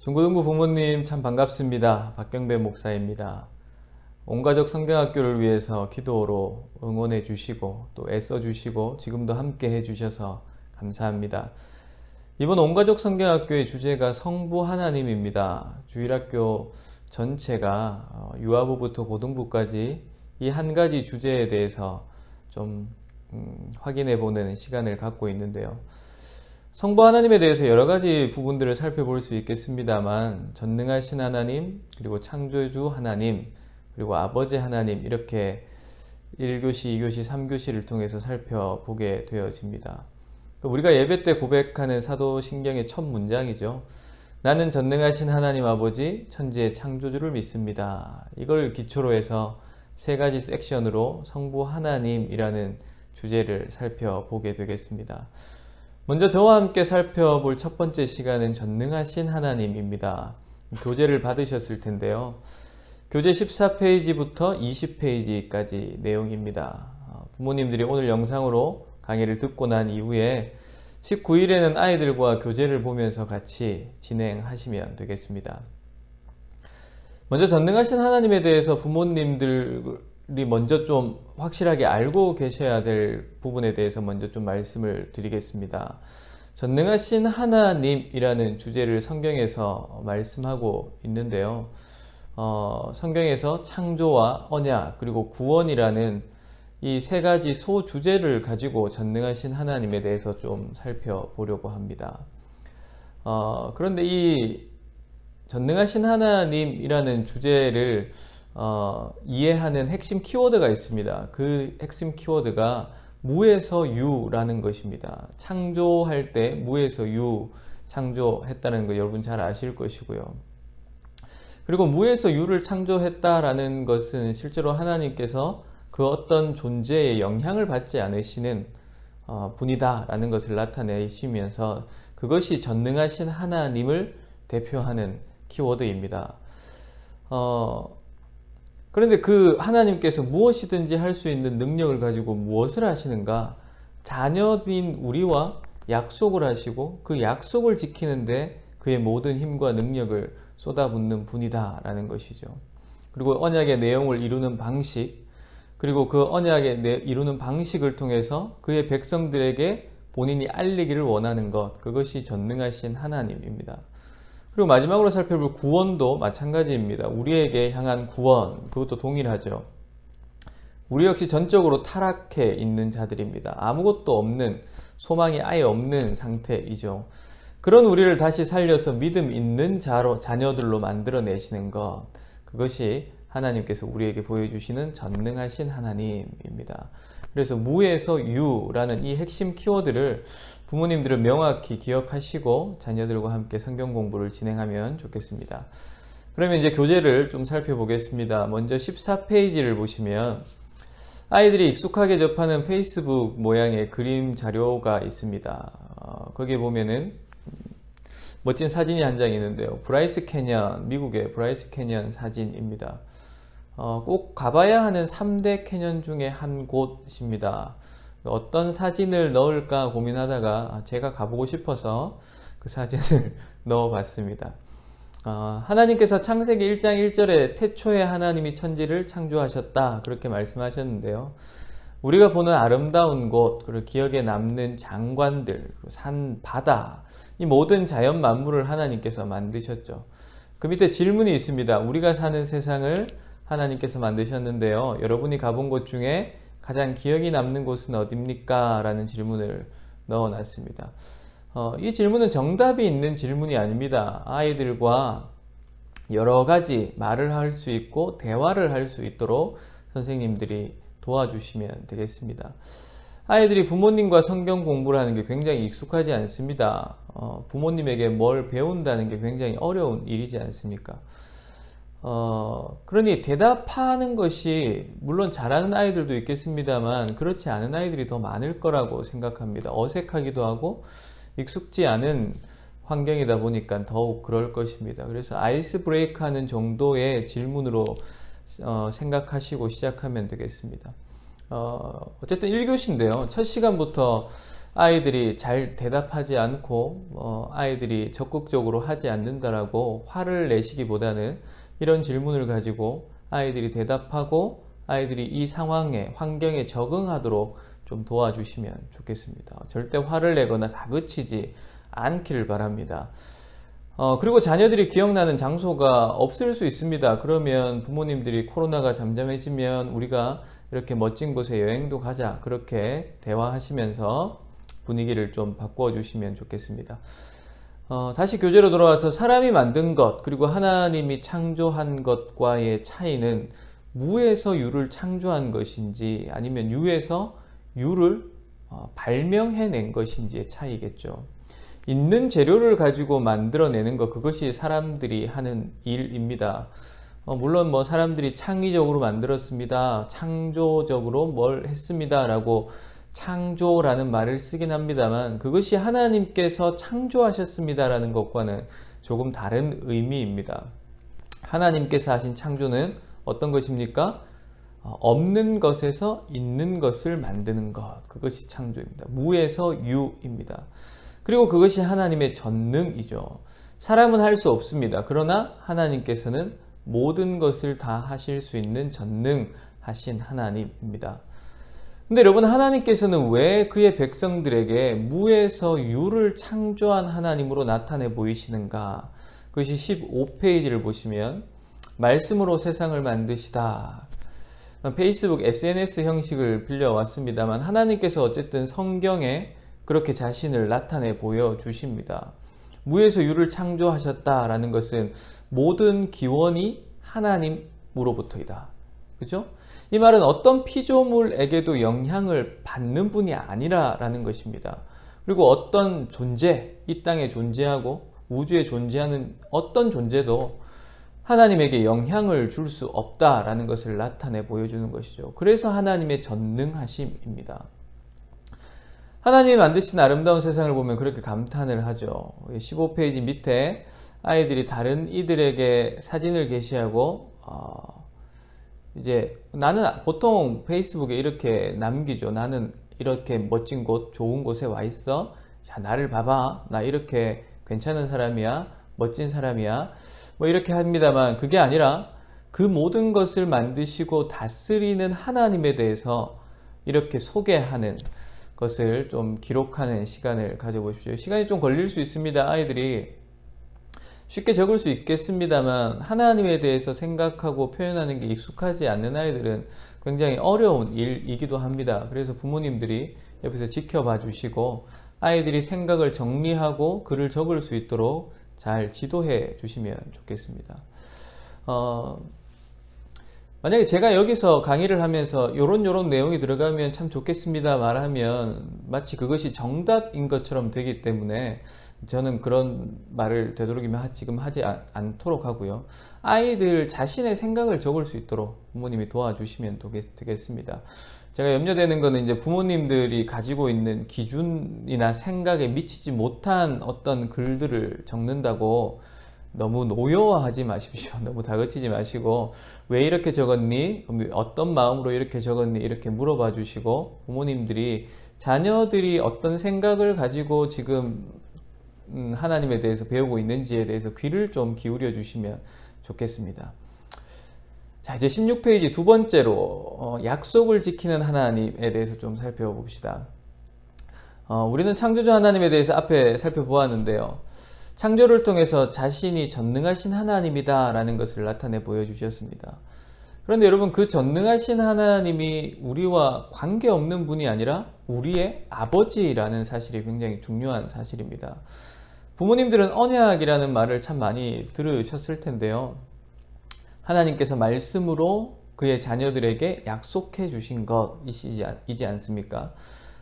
중고등부 부모님 참 반갑습니다. 박경배 목사입니다. 온가족 성경학교를 위해서 기도로 응원해 주시고 또 애써 주시고 지금도 함께 해 주셔서 감사합니다. 이번 온가족 성경학교의 주제가 성부 하나님입니다. 주일학교 전체가 유아부부터 고등부까지 이 한 가지 주제에 대해서 좀 확인해 보는 시간을 갖고 있는데요. 성부 하나님에 대해서 여러 가지 부분들을 살펴볼 수 있겠습니다만 전능하신 하나님, 그리고 창조주 하나님, 그리고 아버지 하나님, 이렇게 1교시, 2교시, 3교시를 통해서 살펴보게 되어집니다. 우리가 예배 때 고백하는 사도신경의 첫 문장이죠. 나는 전능하신 하나님 아버지 천지의 창조주를 믿습니다. 이걸 기초로 해서 세 가지 섹션으로 성부 하나님이라는 주제를 살펴보게 되겠습니다. 먼저 저와 함께 살펴볼 첫 번째 시간은 전능하신 하나님입니다. 교재를 받으셨을 텐데요. 교재 14페이지부터 20페이지까지 내용입니다. 부모님들이 오늘 영상으로 강의를 듣고 난 이후에 19일에는 아이들과 교재를 보면서 같이 진행하시면 되겠습니다. 먼저 전능하신 하나님에 대해서 부모님들이 먼저 좀 확실하게 알고 계셔야 될 부분에 대해서 먼저 좀 말씀을 드리겠습니다. 전능하신 하나님이라는 주제를 성경에서 말씀하고 있는데요. 성경에서 창조와 언약 그리고 구원이라는 이 세 가지 소주제를 가지고 전능하신 하나님에 대해서 좀 살펴보려고 합니다. 그런데 이 전능하신 하나님이라는 주제를 이해하는 핵심 키워드가 있습니다. 그 핵심 키워드가 무에서 유라는 것입니다. 창조할 때 무에서 유 창조했다는 거 여러분 잘 아실 것이고요. 그리고 무에서 유를 창조했다라는 것은 실제로 하나님께서 그 어떤 존재에 영향을 받지 않으시는 분이다라는 것을 나타내시면서 그것이 전능하신 하나님을 대표하는 키워드입니다. 그런데 그 하나님께서 무엇이든지 할 수 있는 능력을 가지고 무엇을 하시는가? 자녀인 우리와 약속을 하시고 그 약속을 지키는데 그의 모든 힘과 능력을 쏟아붓는 분이다라는 것이죠. 그리고 언약의 내용을 이루는 방식, 그리고 그 언약의 이루는 방식을 통해서 그의 백성들에게 본인이 알리기를 원하는 것, 그것이 전능하신 하나님입니다. 그리고 마지막으로 살펴볼 구원도 마찬가지입니다. 우리에게 향한 구원, 그것도 동일하죠. 우리 역시 전적으로 타락해 있는 자들입니다. 아무것도 없는, 소망이 아예 없는 상태이죠. 그런 우리를 다시 살려서 믿음 있는 자녀들로 만들어내시는 것, 그것이 하나님께서 우리에게 보여주시는 전능하신 하나님입니다. 그래서 무에서 유라는 이 핵심 키워드를 부모님들은 명확히 기억하시고 자녀들과 함께 성경 공부를 진행하면 좋겠습니다. 그러면 이제 교재를 좀 살펴보겠습니다. 먼저 14페이지를 보시면 아이들이 익숙하게 접하는 페이스북 모양의 그림 자료가 있습니다. 거기에 보면은 멋진 사진이 한 장 있는데요. 브라이스 캐년, 미국의 브라이스 캐년 사진입니다. 꼭 가봐야 하는 3대 캐년 중에 한 곳입니다. 어떤 사진을 넣을까 고민하다가 제가 가보고 싶어서 그 사진을 넣어봤습니다. 하나님께서 창세기 1장 1절에 태초에 하나님이 천지를 창조하셨다, 그렇게 말씀하셨는데요. 우리가 보는 아름다운 곳, 그리고 기억에 남는 장관들, 산, 바다, 이 모든 자연 만물을 하나님께서 만드셨죠. 그 밑에 질문이 있습니다. 우리가 사는 세상을 하나님께서 만드셨는데요. 여러분이 가본 곳 중에 가장 기억이 남는 곳은 어디입니까? 라는 질문을 넣어놨습니다. 이 질문은 정답이 있는 질문이 아닙니다. 아이들과 여러 가지 말을 할 수 있고 대화를 할 수 있도록 선생님들이 도와주시면 되겠습니다. 아이들이 부모님과 성경 공부를 하는 게 굉장히 익숙하지 않습니다. 부모님에게 뭘 배운다는 게 굉장히 어려운 일이지 않습니까? 그러니 대답하는 것이 물론 잘하는 아이들도 있겠습니다만 그렇지 않은 아이들이 더 많을 거라고 생각합니다. 어색하기도 하고 익숙지 않은 환경이다 보니까 더욱 그럴 것입니다. 그래서 아이스 브레이크 하는 정도의 질문으로 생각하시고 시작하면 되겠습니다. 어쨌든 1교시인데요. 첫 시간부터 아이들이 잘 대답하지 않고 아이들이 적극적으로 하지 않는다라고 화를 내시기보다는 이런 질문을 가지고 아이들이 대답하고 아이들이 이 상황에 환경에 적응하도록 좀 도와주시면 좋겠습니다. 절대 화를 내거나 다그치지 않기를 바랍니다. 그리고 자녀들이 기억나는 장소가 없을 수 있습니다. 그러면 부모님들이 코로나가 잠잠해지면 우리가 이렇게 멋진 곳에 여행도 가자, 그렇게 대화하시면서 분위기를 좀 바꿔 주시면 좋겠습니다. 다시 교재로 돌아와서 사람이 만든 것 그리고 하나님이 창조한 것과의 차이는 무에서 유를 창조한 것인지 아니면 유에서 유를 발명해낸 것인지의 차이겠죠. 있는 재료를 가지고 만들어내는 것, 그것이 사람들이 하는 일입니다. 물론 뭐 사람들이 창의적으로 만들었습니다, 창조적으로 뭘 했습니다 라고 창조라는 말을 쓰긴 합니다만, 그것이 하나님께서 창조하셨습니다 라는 것과는 조금 다른 의미입니다. 하나님께서 하신 창조는 어떤 것입니까? 없는 것에서 있는 것을 만드는 것, 그것이 창조입니다. 무에서 유입니다. 그리고 그것이 하나님의 전능이죠. 사람은 할 수 없습니다. 그러나 하나님께서는 모든 것을 다 하실 수 있는 전능하신 하나님입니다. 근데 여러분, 하나님께서는 왜 그의 백성들에게 무에서 유를 창조한 하나님으로 나타내 보이시는가? 그것이 15페이지를 보시면 말씀으로 세상을 만드시다. 페이스북 SNS 형식을 빌려왔습니다만 하나님께서 어쨌든 성경에 그렇게 자신을 나타내 보여주십니다. 무에서 유를 창조하셨다라는 것은 모든 기원이 하나님으로부터이다. 그죠? 이 말은 어떤 피조물에게도 영향을 받는 분이 아니라라는 것입니다. 그리고 어떤 존재, 이 땅에 존재하고 우주에 존재하는 어떤 존재도 하나님에게 영향을 줄 수 없다라는 것을 나타내 보여주는 것이죠. 그래서 하나님의 전능하심입니다. 하나님이 만드신 아름다운 세상을 보면 그렇게 감탄을 하죠. 15페이지 밑에 아이들이 다른 이들에게 사진을 게시하고 이제 나는 보통 페이스북에 이렇게 남기죠. 나는 이렇게 멋진 곳, 좋은 곳에 와 있어. 자, 나를 봐봐. 나 이렇게 괜찮은 사람이야. 멋진 사람이야. 뭐 이렇게 합니다만, 그게 아니라 그 모든 것을 만드시고 다스리는 하나님에 대해서 이렇게 소개하는 것을 좀 기록하는 시간을 가져보십시오. 시간이 좀 걸릴 수 있습니다. 아이들이 쉽게 적을 수 있겠습니다만 하나님에 대해서 생각하고 표현하는 게 익숙하지 않는 아이들은 굉장히 어려운 일이기도 합니다. 그래서 부모님들이 옆에서 지켜봐 주시고 아이들이 생각을 정리하고 글을 적을 수 있도록 잘 지도해 주시면 좋겠습니다. 만약에 제가 여기서 강의를 하면서 요런 내용이 들어가면 참 좋겠습니다 말하면 마치 그것이 정답인 것처럼 되기 때문에 저는 그런 말을 되도록이면 지금 하지 않도록 하고요. 아이들 자신의 생각을 적을 수 있도록 부모님이 도와주시면 되겠습니다. 제가 염려되는 것은 이제 부모님들이 가지고 있는 기준이나 생각에 미치지 못한 어떤 글들을 적는다고 너무 노여워하지 마십시오. 너무 다그치지 마시고 왜 이렇게 적었니? 어떤 마음으로 이렇게 적었니? 이렇게 물어봐 주시고 부모님들이 자녀들이 어떤 생각을 가지고 지금 하나님에 대해서 배우고 있는지에 대해서 귀를 좀 기울여 주시면 좋겠습니다. 자, 이제 16페이지 두 번째로 약속을 지키는 하나님에 대해서 좀 살펴봅시다. 우리는 창조주 하나님에 대해서 앞에 살펴보았는데요. 창조를 통해서 자신이 전능하신 하나님이다 라는 것을 나타내 보여주셨습니다. 그런데 여러분, 그 전능하신 하나님이 우리와 관계없는 분이 아니라 우리의 아버지라는 사실이 굉장히 중요한 사실입니다. 부모님들은 언약이라는 말을 참 많이 들으셨을 텐데요. 하나님께서 말씀으로 그의 자녀들에게 약속해 주신 것이지 않습니까?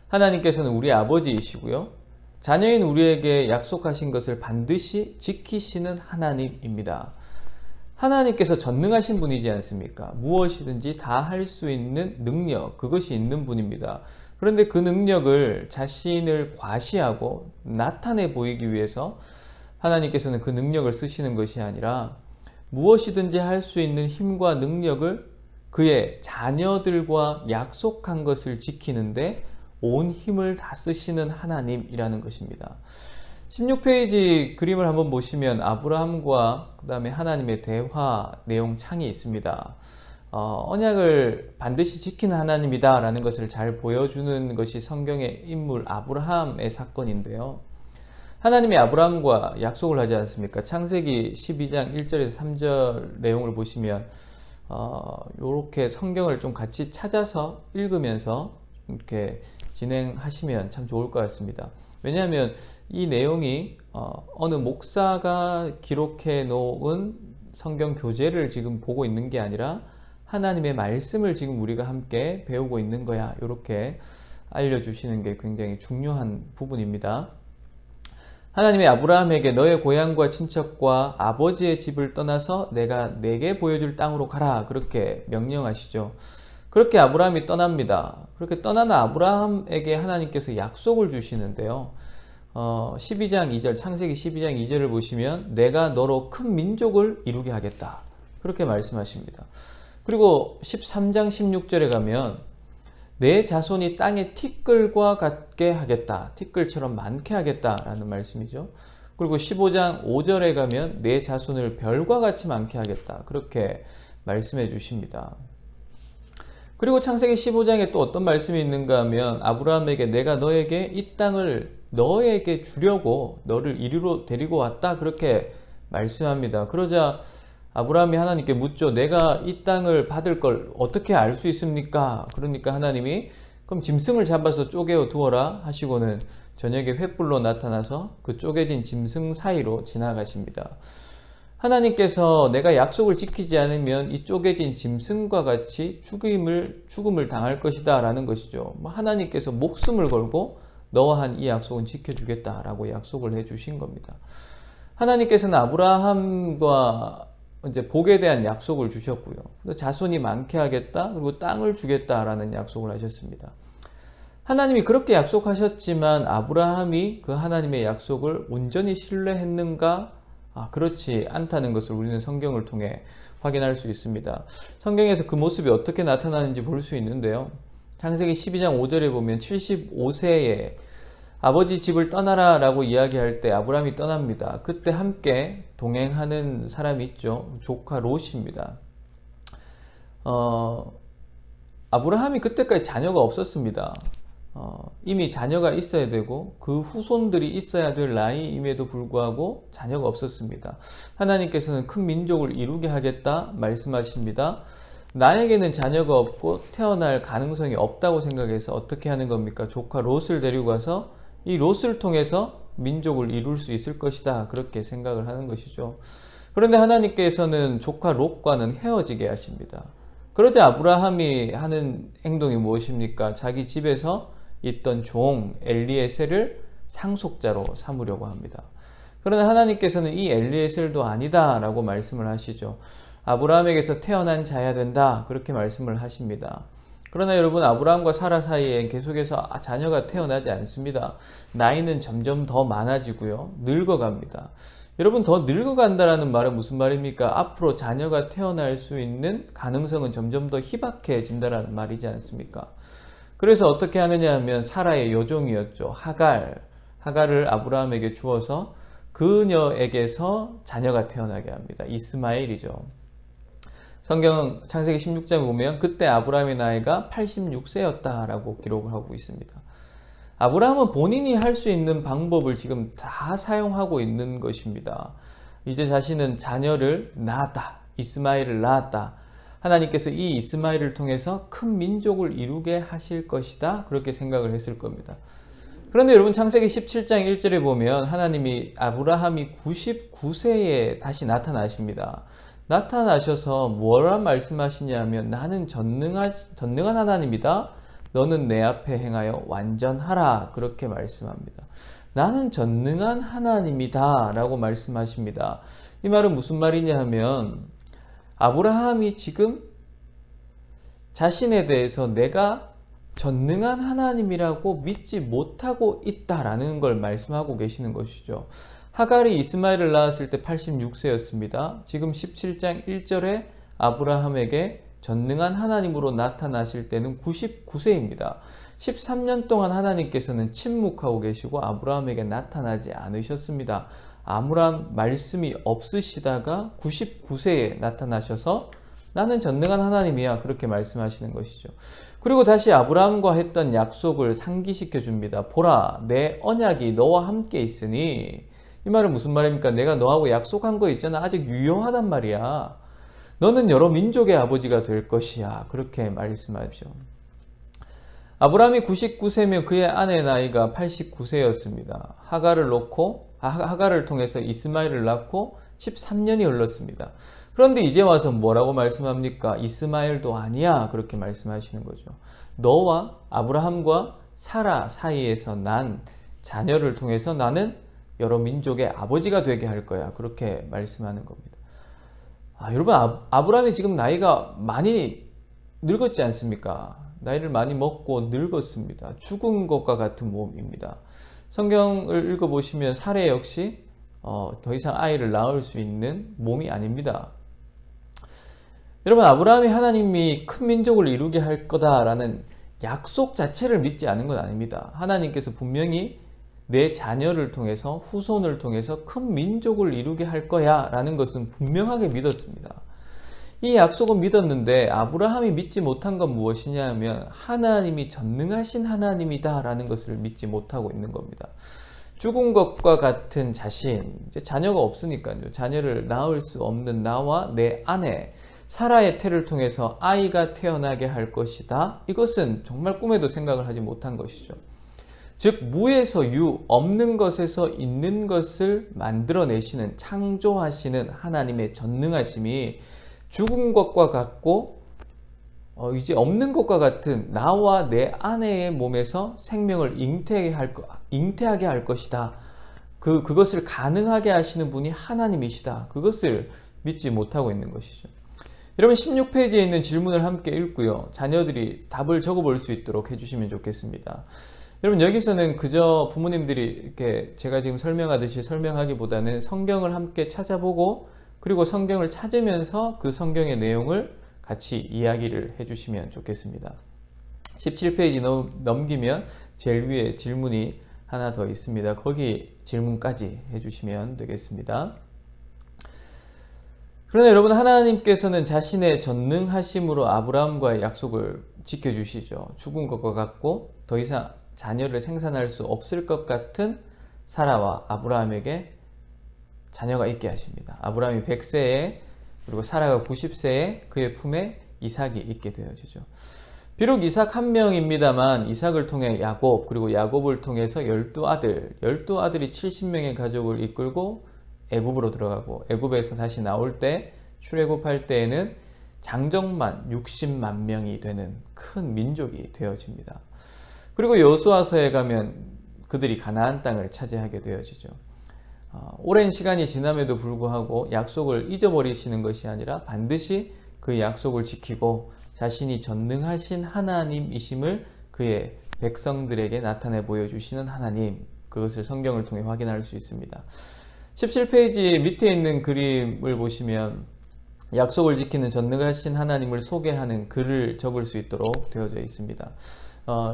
하나님께서는 우리 아버지이시고요. 자녀인 우리에게 약속하신 것을 반드시 지키시는 하나님입니다. 하나님께서 전능하신 분이지 않습니까? 무엇이든지 다 할 수 있는 능력, 그것이 있는 분입니다. 그런데 그 능력을 자신을 과시하고 나타내 보이기 위해서 하나님께서는 그 능력을 쓰시는 것이 아니라 무엇이든지 할 수 있는 힘과 능력을 그의 자녀들과 약속한 것을 지키는데 온 힘을 다 쓰시는 하나님이라는 것입니다. 16페이지 그림을 한번 보시면 아브라함과 그 다음에 하나님의 대화 내용 창이 있습니다. 언약을 반드시 지키는 하나님이다 라는 것을 잘 보여주는 것이 성경의 인물 아브라함의 사건인데요. 하나님이 아브라함과 약속을 하지 않습니까? 창세기 12장 1절에서 3절 내용을 보시면 이렇게 성경을 좀 같이 찾아서 읽으면서 이렇게 진행하시면 참 좋을 것 같습니다. 왜냐하면 이 내용이 어느 목사가 기록해 놓은 성경 교재를 지금 보고 있는 게 아니라 하나님의 말씀을 지금 우리가 함께 배우고 있는 거야. 이렇게 알려주시는 게 굉장히 중요한 부분입니다. 하나님의 아브라함에게 너의 고향과 친척과 아버지의 집을 떠나서 내가 내게 보여줄 땅으로 가라. 그렇게 명령하시죠. 그렇게 아브라함이 떠납니다. 그렇게 떠나는 아브라함에게 하나님께서 약속을 주시는데요. 12장 2절, 창세기 12장 2절을 보시면 내가 너로 큰 민족을 이루게 하겠다. 그렇게 말씀하십니다. 그리고 13장 16절에 가면 내 자손이 땅의 티끌과 같게 하겠다. 티끌처럼 많게 하겠다라는 말씀이죠. 그리고 15장 5절에 가면 내 자손을 별과 같이 많게 하겠다. 그렇게 말씀해 주십니다. 그리고 창세기 15장에 또 어떤 말씀이 있는가 하면 아브라함에게 내가 너에게 이 땅을 너에게 주려고 너를 이리로 데리고 왔다. 그렇게 말씀합니다. 그러자 아브라함이 하나님께 묻죠. 내가 이 땅을 받을 걸 어떻게 알 수 있습니까? 그러니까 하나님이 그럼 짐승을 잡아서 쪼개어 두어라 하시고는 저녁에 횃불로 나타나서 그 쪼개진 짐승 사이로 지나가십니다. 하나님께서 내가 약속을 지키지 않으면 이 쪼개진 짐승과 같이 죽음을 당할 것이다 라는 것이죠. 하나님께서 목숨을 걸고 너와 한 이 약속은 지켜주겠다 라고 약속을 해 주신 겁니다. 하나님께서는 아브라함과 이제 복에 대한 약속을 주셨고요. 자손이 많게 하겠다. 그리고 땅을 주겠다라는 약속을 하셨습니다. 하나님이 그렇게 약속하셨지만 아브라함이 그 하나님의 약속을 온전히 신뢰했는가? 그렇지 않다는 것을 우리는 성경을 통해 확인할 수 있습니다. 성경에서 그 모습이 어떻게 나타나는지 볼 수 있는데요. 창세기 12장 5절에 보면 75세에 아버지 집을 떠나라 라고 이야기할 때 아브라함이 떠납니다. 그때 함께 동행하는 사람이 있죠. 조카 롯입니다. 아브라함이 그때까지 자녀가 없었습니다. 이미 자녀가 있어야 되고 그 후손들이 있어야 될 나이임에도 불구하고 자녀가 없었습니다. 하나님께서는 큰 민족을 이루게 하겠다 말씀하십니다. 나에게는 자녀가 없고 태어날 가능성이 없다고 생각해서 어떻게 하는 겁니까? 조카 롯을 데리고 가서 이 롯을 통해서 민족을 이룰 수 있을 것이다. 그렇게 생각을 하는 것이죠. 그런데 하나님께서는 조카 롯과는 헤어지게 하십니다. 그러자 아브라함이 하는 행동이 무엇입니까? 자기 집에서 있던 종 엘리에셀을 상속자로 삼으려고 합니다. 그러나 하나님께서는 이 엘리에셀도 아니다 라고 말씀을 하시죠. 아브라함에게서 태어난 자야 된다. 그렇게 말씀을 하십니다. 그러나 여러분 아브라함과 사라 사이에 계속해서 자녀가 태어나지 않습니다. 나이는 점점 더 많아지고요. 늙어갑니다. 여러분 더 늙어간다라는 말은 무슨 말입니까? 앞으로 자녀가 태어날 수 있는 가능성은 점점 더 희박해진다라는 말이지 않습니까? 그래서 어떻게 하느냐 하면 사라의 여종이었죠. 하갈을 아브라함에게 주어서 그녀에게서 자녀가 태어나게 합니다. 이스마엘이죠. 성경 창세기 16장에 보면 그때 아브라함의 나이가 86세였다라고 기록을 하고 있습니다. 아브라함은 본인이 할 수 있는 방법을 지금 다 사용하고 있는 것입니다. 이제 자신은 자녀를 낳았다. 이스마엘을 낳았다. 하나님께서 이 이스마엘을 통해서 큰 민족을 이루게 하실 것이다. 그렇게 생각을 했을 겁니다. 그런데 여러분 창세기 17장 1절에 보면 하나님이 아브라함이 99세에 다시 나타나십니다. 나타나셔서 뭐라 말씀하시냐면 나는 전능한 하나님이다. 너는 내 앞에 행하여 완전하라. 그렇게 말씀합니다. 나는 전능한 하나님이다 라고 말씀하십니다. 이 말은 무슨 말이냐 하면 아브라함이 지금 자신에 대해서 내가 전능한 하나님이라고 믿지 못하고 있다라는 걸 말씀하고 계시는 것이죠. 하갈이 이스마엘을 낳았을 때 86세였습니다. 지금 17장 1절에 아브라함에게 전능한 하나님으로 나타나실 때는 99세입니다. 13년 동안 하나님께서는 침묵하고 계시고 아브라함에게 나타나지 않으셨습니다. 아무런 말씀이 없으시다가 99세에 나타나셔서 나는 전능한 하나님이야, 그렇게 말씀하시는 것이죠. 그리고 다시 아브라함과 했던 약속을 상기시켜 줍니다. 보라, 내 언약이 너와 함께 있으니. 이 말은 무슨 말입니까? 내가 너하고 약속한 거 있잖아. 아직 유효하단 말이야. 너는 여러 민족의 아버지가 될 것이야, 그렇게 말씀하죠. 아브라함이 99세면 그의 아내 나이가 89세였습니다. 하가를 통해서 이스마엘을 낳고 13년이 흘렀습니다. 그런데 이제 와서 뭐라고 말씀합니까? 이스마엘도 아니야, 그렇게 말씀하시는 거죠. 너와 아브라함과 사라 사이에서 난 자녀를 통해서 나는 여러 민족의 아버지가 되게 할 거야, 그렇게 말씀하는 겁니다. 여러분, 아브라함이 지금 나이가 많이 늙었지 않습니까? 나이를 많이 먹고 늙었습니다. 죽은 것과 같은 몸입니다. 성경을 읽어보시면 사례 역시 더 이상 아이를 낳을 수 있는 몸이 아닙니다. 여러분, 아브라함이 하나님이 큰 민족을 이루게 할 거다라는 약속 자체를 믿지 않은 건 아닙니다. 하나님께서 분명히 내 자녀를 통해서, 후손을 통해서 큰 민족을 이루게 할 거야 라는 것은 분명하게 믿었습니다. 이 약속은 믿었는데 아브라함이 믿지 못한 건 무엇이냐 하면 하나님이 전능하신 하나님이다 라는 것을 믿지 못하고 있는 겁니다. 죽은 것과 같은 자신, 이제 자녀가 없으니까요. 자녀를 낳을 수 없는 나와 내 아내 사라의 태를 통해서 아이가 태어나게 할 것이다. 이것은 정말 꿈에도 생각을 하지 못한 것이죠. 즉 무에서 유, 없는 것에서 있는 것을 만들어내시는, 창조하시는 하나님의 전능하심이 죽은 것과 같고 이제 없는 것과 같은 나와 내 아내의 몸에서 생명을 잉태하게 할 것이다. 그것을 가능하게 하시는 분이 하나님이시다. 그것을 믿지 못하고 있는 것이죠. 여러분, 16페이지에 있는 질문을 함께 읽고요. 자녀들이 답을 적어볼 수 있도록 해주시면 좋겠습니다. 여러분, 여기서는 그저 부모님들이 이렇게 제가 지금 설명하듯이 설명하기보다는 성경을 함께 찾아보고 그리고 성경을 찾으면서 그 성경의 내용을 같이 이야기를 해주시면 좋겠습니다. 17페이지 넘기면 제일 위에 질문이 하나 더 있습니다. 거기 질문까지 해주시면 되겠습니다. 그러나 여러분, 하나님께서는 자신의 전능하심으로 아브라함과의 약속을 지켜주시죠. 죽은 것과 같고 더 이상 자녀를 생산할 수 없을 것 같은 사라와 아브라함에게 자녀가 있게 하십니다. 아브라함이 100세에 그리고 사라가 90세에 그의 품에 이삭이 있게 되어지죠. 비록 이삭 한 명입니다만 이삭을 통해 야곱, 그리고 야곱을 통해서 12아들이 70명의 가족을 이끌고 애굽으로 들어가고 애굽에서 다시 나올 때 출애굽할 때에는 장정만 60만 명이 되는 큰 민족이 되어집니다. 그리고 여호수아서에 가면 그들이 가나안 땅을 차지하게 되어지죠. 오랜 시간이 지남에도 불구하고 약속을 잊어버리시는 것이 아니라 반드시 그 약속을 지키고 자신이 전능하신 하나님이심을 그의 백성들에게 나타내 보여주시는 하나님, 그것을 성경을 통해 확인할 수 있습니다. 17페이지 밑에 있는 그림을 보시면 약속을 지키는 전능하신 하나님을 소개하는 글을 적을 수 있도록 되어져 있습니다.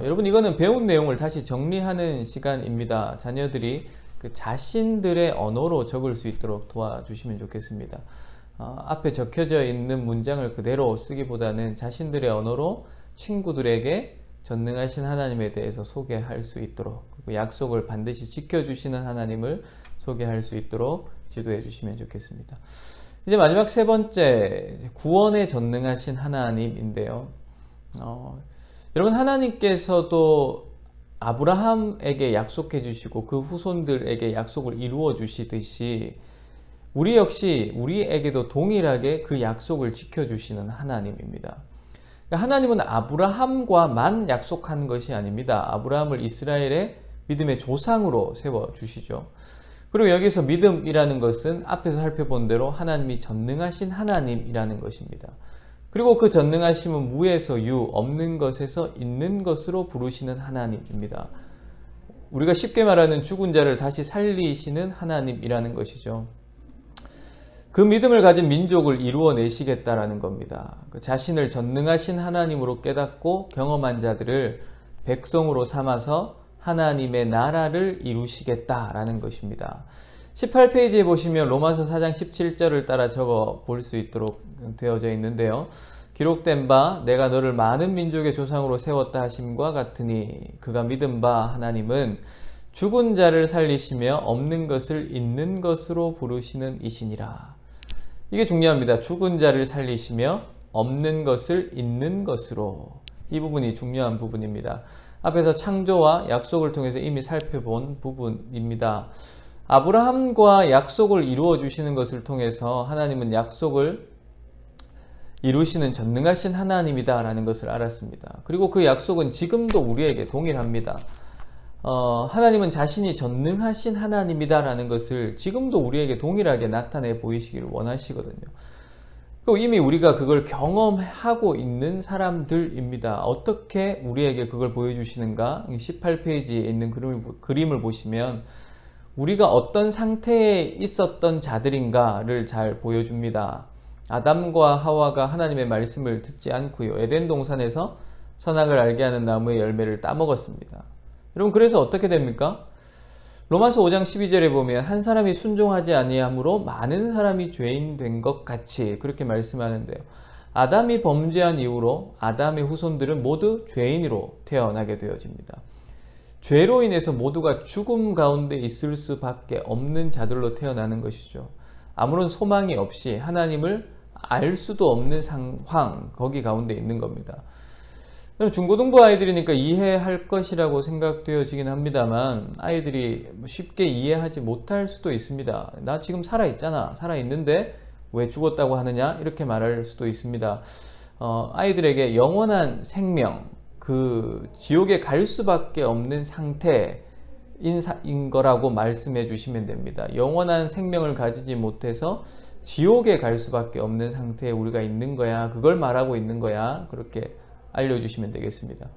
여러분, 이거는 배운 내용을 다시 정리하는 시간입니다. 자녀들이 그 자신들의 언어로 적을 수 있도록 도와주시면 좋겠습니다. 앞에 적혀져 있는 문장을 그대로 쓰기보다는 자신들의 언어로 친구들에게 전능하신 하나님에 대해서 소개할 수 있도록, 그리고 약속을 반드시 지켜주시는 하나님을 소개할 수 있도록 지도해 주시면 좋겠습니다. 이제 마지막 세 번째, 구원에 전능하신 하나님인데요. 여러분, 하나님께서도 아브라함에게 약속해 주시고 그 후손들에게 약속을 이루어 주시듯이 우리 역시 우리에게도 동일하게 그 약속을 지켜주시는 하나님입니다. 하나님은 아브라함과만 약속한 것이 아닙니다. 아브라함을 이스라엘의 믿음의 조상으로 세워주시죠. 그리고 여기서 믿음이라는 것은 앞에서 살펴본 대로 하나님이 전능하신 하나님이라는 것입니다. 그리고 그 전능하심은 무에서 유, 없는 것에서 있는 것으로 부르시는 하나님입니다. 우리가 쉽게 말하는 죽은 자를 다시 살리시는 하나님이라는 것이죠. 그 믿음을 가진 민족을 이루어내시겠다라는 겁니다. 자신을 전능하신 하나님으로 깨닫고 경험한 자들을 백성으로 삼아서 하나님의 나라를 이루시겠다라는 것입니다. 18페이지에 보시면 로마서 4장 17절을 따라 적어 볼 수 있도록 되어져 있는데요. 기록된 바 내가 너를 많은 민족의 조상으로 세웠다 하심과 같으니 그가 믿은 바 하나님은 죽은 자를 살리시며 없는 것을 있는 것으로 부르시는 이시니라. 이게 중요합니다. 죽은 자를 살리시며 없는 것을 있는 것으로. 이 부분이 중요한 부분입니다. 앞에서 창조와 약속을 통해서 이미 살펴본 부분입니다. 아브라함과 약속을 이루어 주시는 것을 통해서 하나님은 약속을 이루시는 전능하신 하나님이다라는 것을 알았습니다. 그리고 그 약속은 지금도 우리에게 동일합니다. 하나님은 자신이 전능하신 하나님이다라는 것을 지금도 우리에게 동일하게 나타내 보이시기를 원하시거든요. 그리고 이미 우리가 그걸 경험하고 있는 사람들입니다. 어떻게 우리에게 그걸 보여주시는가? 18페이지에 있는 그림을 보시면 우리가 어떤 상태에 있었던 자들인가를 잘 보여줍니다. 아담과 하와가 하나님의 말씀을 듣지 않고요. 에덴 동산에서 선악을 알게 하는 나무의 열매를 따먹었습니다. 여러분, 그래서 어떻게 됩니까? 로마서 5장 12절에 보면 한 사람이 순종하지 아니함으로 많은 사람이 죄인 된 것 같이 그렇게 말씀하는데요. 아담이 범죄한 이후로 아담의 후손들은 모두 죄인으로 태어나게 되어집니다. 죄로 인해서 모두가 죽음 가운데 있을 수밖에 없는 자들로 태어나는 것이죠. 아무런 소망이 없이 하나님을 알 수도 없는 상황, 거기 가운데 있는 겁니다. 중고등부 아이들이니까 이해할 것이라고 생각되어지긴 합니다만 아이들이 쉽게 이해하지 못할 수도 있습니다. 나 지금 살아있잖아. 살아있는데 왜 죽었다고 하느냐? 이렇게 말할 수도 있습니다. 아이들에게 영원한 생명, 그 지옥에 갈 수밖에 없는 상태인 거라고 말씀해 주시면 됩니다. 영원한 생명을 가지지 못해서 지옥에 갈 수밖에 없는 상태에 우리가 있는 거야. 그걸 말하고 있는 거야. 그렇게 알려주시면 되겠습니다.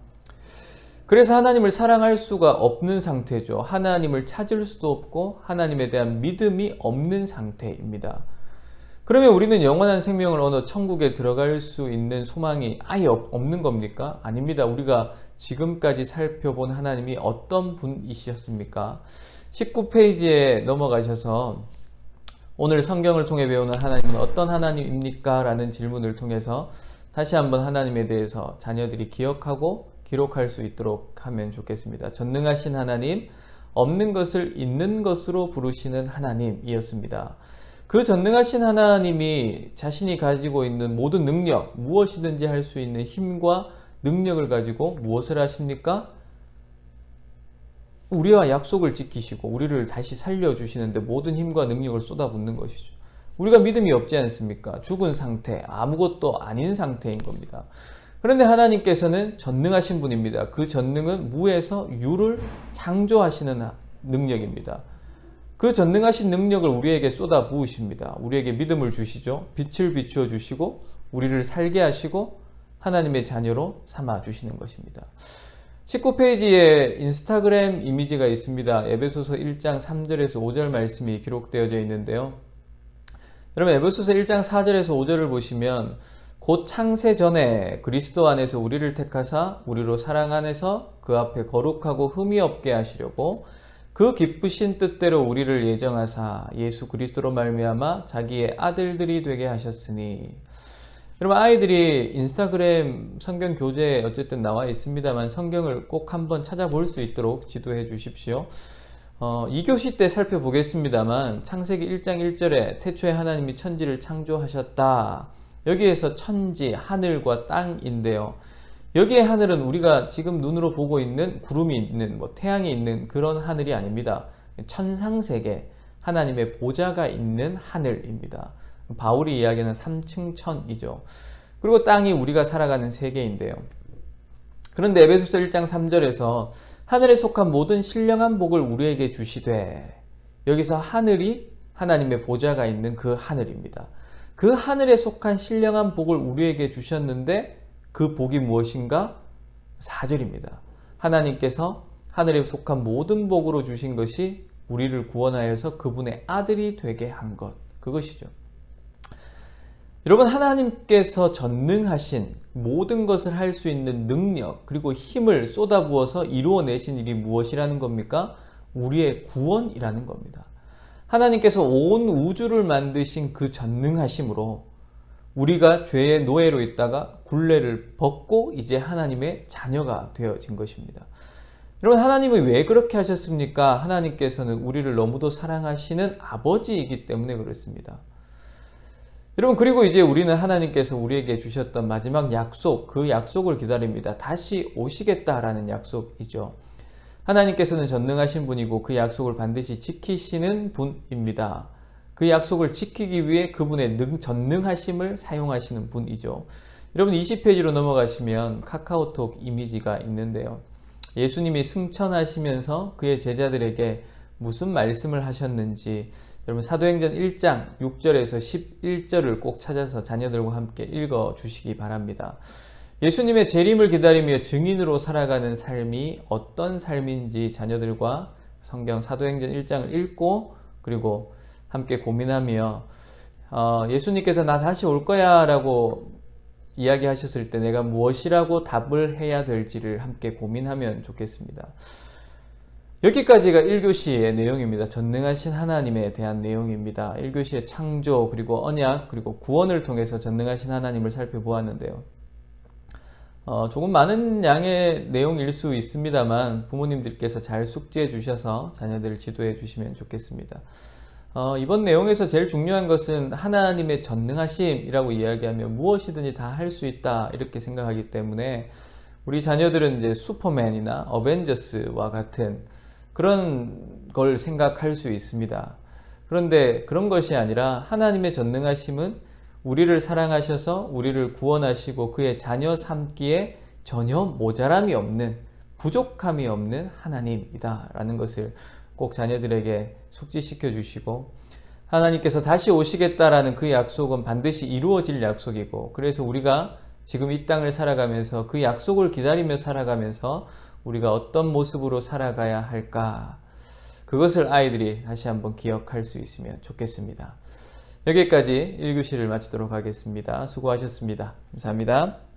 그래서 하나님을 사랑할 수가 없는 상태죠. 하나님을 찾을 수도 없고 하나님에 대한 믿음이 없는 상태입니다. 그러면 우리는 영원한 생명을 얻어 천국에 들어갈 수 있는 소망이 아예 없는 겁니까? 아닙니다. 우리가 지금까지 살펴본 하나님이 어떤 분이셨습니까? 19페이지에 넘어가셔서 오늘 성경을 통해 배우는 하나님은 어떤 하나님입니까? 라는 질문을 통해서 다시 한번 하나님에 대해서 자녀들이 기억하고 기록할 수 있도록 하면 좋겠습니다. 전능하신 하나님, 없는 것을 있는 것으로 부르시는 하나님이었습니다. 그 전능하신 하나님이 자신이 가지고 있는 모든 능력, 무엇이든지 할 수 있는 힘과 능력을 가지고 무엇을 하십니까? 우리와 약속을 지키시고 우리를 다시 살려주시는데 모든 힘과 능력을 쏟아붓는 것이죠. 우리가 믿음이 없지 않습니까? 죽은 상태, 아무것도 아닌 상태인 겁니다. 그런데 하나님께서는 전능하신 분입니다. 그 전능은 무에서 유를 창조하시는 능력입니다. 그 전능하신 능력을 우리에게 쏟아 부으십니다. 우리에게 믿음을 주시죠. 빛을 비추어 주시고 우리를 살게 하시고 하나님의 자녀로 삼아 주시는 것입니다. 19페이지에 인스타그램 이미지가 있습니다. 에베소서 1장 3절에서 5절 말씀이 기록되어져 있는데요. 여러분, 에베소서 1장 4절에서 5절을 보시면 곧 창세 전에 그리스도 안에서 우리를 택하사 우리로 사랑 안에서 그 앞에 거룩하고 흠이 없게 하시려고 그 기쁘신 뜻대로 우리를 예정하사 예수 그리스도로 말미암아 자기의 아들들이 되게 하셨으니. 여러분, 아이들이 인스타그램 성경 교재에 어쨌든 나와 있습니다만 성경을 꼭 한번 찾아볼 수 있도록 지도해 주십시오. 2교시 때 살펴보겠습니다만 창세기 1장 1절에 태초에 하나님이 천지를 창조하셨다. 여기에서 천지, 하늘과 땅인데요. 여기에 하늘은 우리가 지금 눈으로 보고 있는 구름이 있는, 태양이 있는 그런 하늘이 아닙니다. 천상세계, 하나님의 보좌가 있는 하늘입니다. 바울이 이야기하는 3층 천이죠. 그리고 땅이 우리가 살아가는 세계인데요. 그런데 에베소서 1장 3절에서 하늘에 속한 모든 신령한 복을 우리에게 주시되, 여기서 하늘이 하나님의 보좌가 있는 그 하늘입니다. 그 하늘에 속한 신령한 복을 우리에게 주셨는데 그 복이 무엇인가? 4절입니다. 하나님께서 하늘에 속한 모든 복으로 주신 것이 우리를 구원하여서 그분의 아들이 되게 한 것, 그것이죠. 여러분, 하나님께서 전능하신 모든 것을 할 수 있는 능력 그리고 힘을 쏟아부어서 이루어내신 일이 무엇이라는 겁니까? 우리의 구원이라는 겁니다. 하나님께서 온 우주를 만드신 그 전능하심으로 우리가 죄의 노예로 있다가 굴레를 벗고 이제 하나님의 자녀가 되어진 것입니다. 여러분, 하나님이 왜 그렇게 하셨습니까? 하나님께서는 우리를 너무도 사랑하시는 아버지이기 때문에 그렇습니다. 여러분, 그리고 이제 우리는 하나님께서 우리에게 주셨던 마지막 약속, 그 약속을 기다립니다. 다시 오시겠다라는 약속이죠. 하나님께서는 전능하신 분이고 그 약속을 반드시 지키시는 분입니다. 그 약속을 지키기 위해 그분의 전능하심을 사용하시는 분이죠. 여러분, 20페이지로 넘어가시면 카카오톡 이미지가 있는데요. 예수님이 승천하시면서 그의 제자들에게 무슨 말씀을 하셨는지 여러분, 사도행전 1장 6절에서 11절을 꼭 찾아서 자녀들과 함께 읽어주시기 바랍니다. 예수님의 재림을 기다리며 증인으로 살아가는 삶이 어떤 삶인지 자녀들과 성경 사도행전 1장을 읽고 그리고 함께 고민하며 예수님께서 나 다시 올 거야 라고 이야기하셨을 때 내가 무엇이라고 답을 해야 될지를 함께 고민하면 좋겠습니다. 여기까지가 1교시의 내용입니다. 전능하신 하나님에 대한 내용입니다. 1교시의 창조 그리고 언약 그리고 구원을 통해서 전능하신 하나님을 살펴보았는데요. 조금 많은 양의 내용일 수 있습니다만 부모님들께서 잘 숙지해 주셔서 자녀들을 지도해 주시면 좋겠습니다. 이번 내용에서 제일 중요한 것은 하나님의 전능하심이라고 이야기하면 무엇이든지 다 할 수 있다 이렇게 생각하기 때문에 우리 자녀들은 이제 슈퍼맨이나 어벤져스와 같은 그런 걸 생각할 수 있습니다. 그런데 그런 것이 아니라 하나님의 전능하심은 우리를 사랑하셔서 우리를 구원하시고 그의 자녀 삼기에 전혀 모자람이 없는 부족함이 없는 하나님이다 라는 것을 꼭 자녀들에게 숙지시켜 주시고 하나님께서 다시 오시겠다라는 그 약속은 반드시 이루어질 약속이고 그래서 우리가 지금 이 땅을 살아가면서 그 약속을 기다리며 살아가면서 우리가 어떤 모습으로 살아가야 할까 그것을 아이들이 다시 한번 기억할 수 있으면 좋겠습니다. 여기까지 1교시를 마치도록 하겠습니다. 수고하셨습니다. 감사합니다.